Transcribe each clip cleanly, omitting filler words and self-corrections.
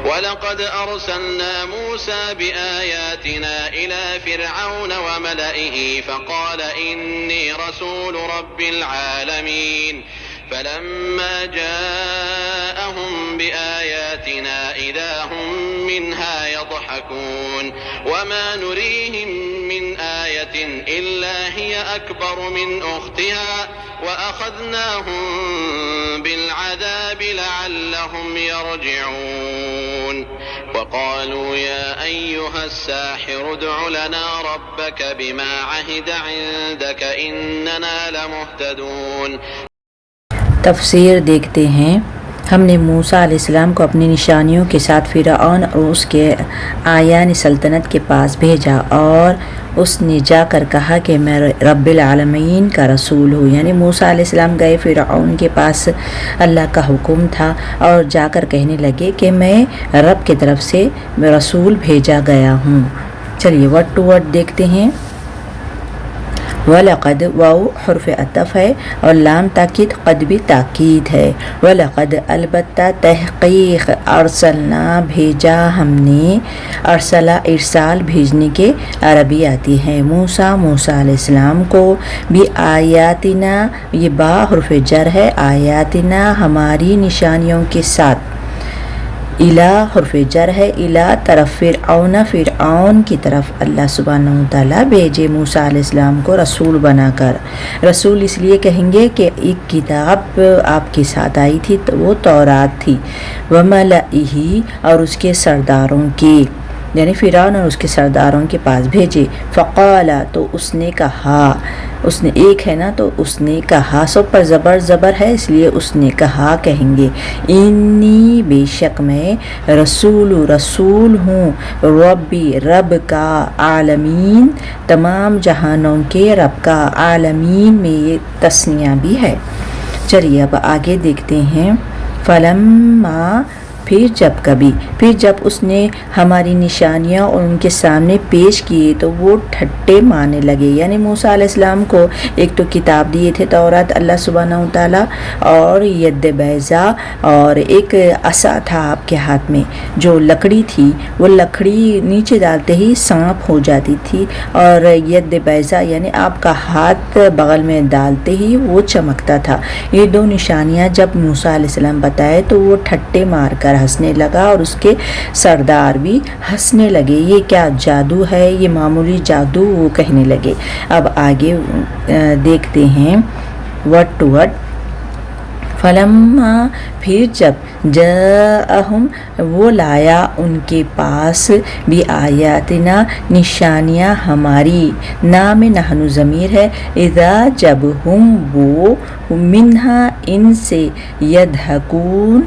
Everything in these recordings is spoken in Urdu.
وَلَقَدْ أَرْسَلْنَا مُوسَى بِآيَاتِنَا إِلَى فِرْعَوْنَ وَمَلَئِهِ فَقَالَ إِنِّي رَسُولُ رَبِّ الْعَالَمِينَ فَلَمَّا جَاءَهُم بِآيَاتِنَا إِذَا هُم مِّنْهَا يَضْحَكُونَ وَمَا نُرِيهِم مِّنْ آيَةٍ إِلَّا هِيَ أَكْبَرُ مِنْ أُخْتِهَا وَأَخَذْنَاهُم بِالْعَذَابِ لَعَلَّهُمْ يَرْجِعُونَ وَقَالُوا يَا أَيُّهَ السَّاحِرُ ادْعُ لَنَا رَبَّكَ بِمَا عَهِدَ عِندَكَ إِنَّنَا لَمُهْتَدُونَ۔ تفسیر دیکھتے ہیں۔ ہم نے موسیٰ علیہ السلام کو اپنی نشانیوں کے ساتھ فرعون اور اس کے آیان سلطنت کے پاس بھیجا اور اس نے جا کر کہا کہ میں رب العالمین کا رسول ہوں، یعنی موسیٰ علیہ السلام گئے فرعون کے پاس، اللہ کا حکم تھا، اور جا کر کہنے لگے کہ میں رب کی طرف سے رسول بھیجا گیا ہوں۔ چلیے ورڈ ٹو ورڈ دیکھتے ہیں۔ وَلَقَدْ واو حرف عطف ہے اور لام تاکید، قد بھی تاکید ہے۔ وَلَقَدْ البتہ تحقیق، ارسلنا بھیجا ہم نے، ارسلہ ارسال بھیجنے کے عربی آتی ہے، موسیٰ علیہ السلام کو، بھی آیاتنا، یہ با حرف جر ہے، آیاتنا ہماری نشانیوں کے ساتھ، الا حرف جر ہے، الا طرف فرعون کی طرف اللہ سبحانہ وتعالیٰ بھیجے موسیٰ علیہ السلام کو رسول بنا کر۔ رسول اس لیے کہیں گے کہ ایک کتاب آپ کے ساتھ آئی تھی، وہ تورات تھی، وملئہ اور اس کے سرداروں کی، یعنی فرعون اور اس کے سرداروں کے پاس بھیجے۔ فقال تو اس نے کہا، اس نے ایک ہے نا تو اس نے کہا، سب پر زبر ہے اس لیے اس نے کہا کہیں گے، انی بے شک میں رسول ہوں، ربی رب کا، عالمین تمام جہانوں کے رب کا، عالمین میں یہ تسنیہ بھی ہے۔ چلیے اب آگے دیکھتے ہیں۔ فلما پھر جب اس نے ہماری نشانیاں اور ان کے سامنے پیش کیے تو وہ ٹھٹے مارنے لگے، یعنی موسیٰ علیہ السلام کو ایک تو کتاب دیے تھے تورات اللہ سبحانہ وتعالیٰ، اور ید بیضا، اور ایک عصا تھا آپ کے ہاتھ میں، جو لکڑی تھی، وہ لکڑی نیچے ڈالتے ہی سانپ ہو جاتی تھی، اور ید بیضا یعنی آپ کا ہاتھ بغل میں ڈالتے ہی وہ چمکتا تھا۔ یہ دو نشانیاں جب موسیٰ علیہ السلام بتائے تو وہ ٹھٹے مار کر ہنسنے لگا، اور اس کے سردار بھی ہنسنے لگے، یہ کیا جادو ہے، یہ معمولی جادو، وہ کہنے لگے۔ اب آگے دیکھتے ہیں ورڈ ٹو ورڈ۔ فلما پھر جب جاءہم وہ لایا ان کے پاس، بھی آیاتنا نشانیاں ہماری، نام نحن ضمیر ہے، اذا جب ہم وہ، منہا ان سے، یدھکون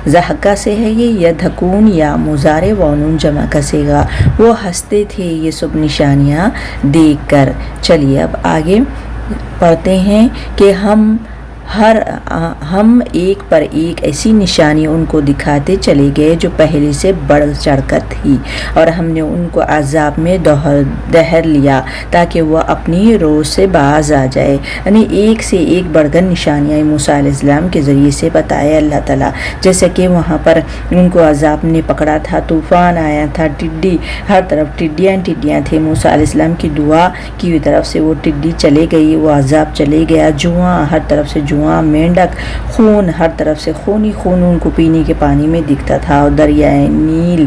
ضحکہ سے ہے یہ، یدھکون یا مضارع وانون جمع کا صیغہ، وہ ہنستے تھے یہ سب نشانیاں دیکھ کر۔ چلیے اب آگے پڑھتے ہیں کہ ہم ایک پر ایک ایسی نشانی ان کو دکھاتے چلے گئے جو پہلے سے بڑھ چڑھ کر تھی، اور ہم نے ان کو عذاب میں دہر لیا تاکہ وہ اپنی روح سے باز آ جائے، یعنی ایک سے ایک بڑھ کر نشانیاں موسیٰ علیہ السلام کے ذریعے سے بتائے اللہ تعالیٰ، جیسے کہ وہاں پر ان کو عذاب نے پکڑا تھا، طوفان آیا تھا، ٹڈی ہر طرف ٹڈیاں تھے، موسیٰ علیہ السلام کی دعا کی طرف سے وہ ٹڈی چلے گئی، وہ عذاب چلے گیا، جواں ہر طرف سے، مینڈک، خون ہر طرف سے، خون ان کو پینے کے پانی میں دکھتا تھا، اور دریائے نیل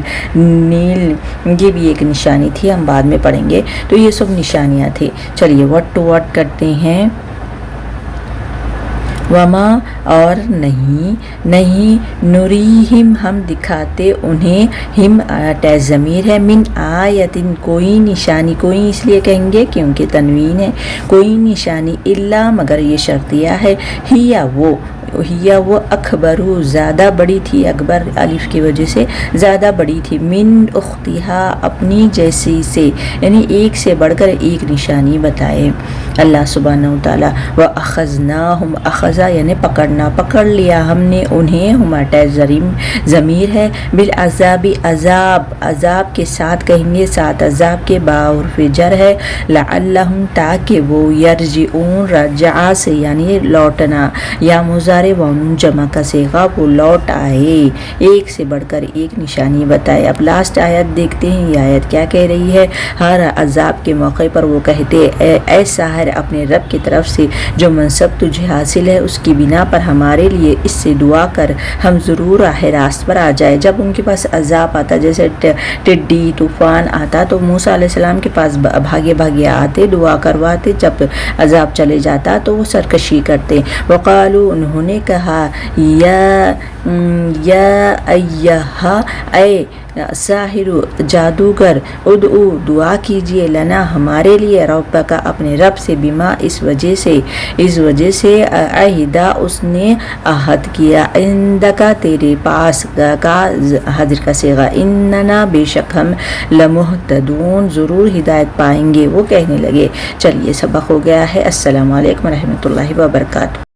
یہ بھی ایک نشانی تھی، ہم بعد میں پڑھیں گے، تو یہ سب نشانیاں تھے۔ چلیے ورڈ ٹو ورڈ کرتے ہیں۔ وما اور نہیں نریہم ہم دکھاتے انہیں، ہم ضمیر ہے، من آیتن کوئی نشانی، کوئی اس لیے کہیں گے کیونکہ تنوین ہے، کوئی نشانی، الا مگر یہ شرطیہ ہے، وہ اکبر زیادہ بڑی تھی، اکبر الف کی وجہ سے زیادہ بڑی تھی، من اختہا اپنی جیسی سے، یعنی ایک سے بڑھ کر ایک نشانی بتائے اللہ سبحانہ وتعالیٰ۔ وَأَخَذْنَاهُمْ اخذا یعنی پکڑنا، پکڑ لیا ہم نے انہیں، ہمارا ضمیر ہے، بالعذاب عذاب کے ساتھ کہیں گے، ساتھ عذاب کے، با حرف جر ہے، لعلہم تاکہ وہ، یرجعون رجع سے یعنی لوٹنا، یا مضارع مضارع و نون جمع کا صیغہ وہ لوٹ آئے، ایک سے بڑھ کر ایک نشانی بتائے۔ اب لاسٹ آیت دیکھتے ہیں، یہ آیت کیا کہہ رہی ہے؟ ہر عذاب کے موقع پر وہ کہتے اے ساحر، اپنے رب کی طرف سے جو منصب تجھے حاصل ہے اس کی بنا پر ہمارے لیے اس سے دعا کر، ہم ضرور راہ راست پر آ جائے۔ جب ان کے پاس عذاب آتا، جیسے ٹڈی طوفان آتا، تو موسیٰ علیہ السلام کے پاس بھاگے بھاگے آتے، دعا کرواتے، جب عذاب چلے جاتا تو وہ سرکشی کرتے۔ وقالو، انہوں نے کہا، یا ایہا، اے ساحر جادوگر، ادعو، دعا کیجئے، لنا، ہمارے لیے، ربک، اپنے رب سے، بما، اس وجہ سے عہدہ، اس نے عہد کیا، عندکا، تیرے پاس، کا حاضر کا صیغہ، اننا، بے شک ہم، لمہتدون، ضرور ہدایت پائیں گے۔ وہ کہنے لگے۔ چلیے سبق ہو گیا ہے۔ السلام علیکم ورحمۃ اللہ وبرکاتہ۔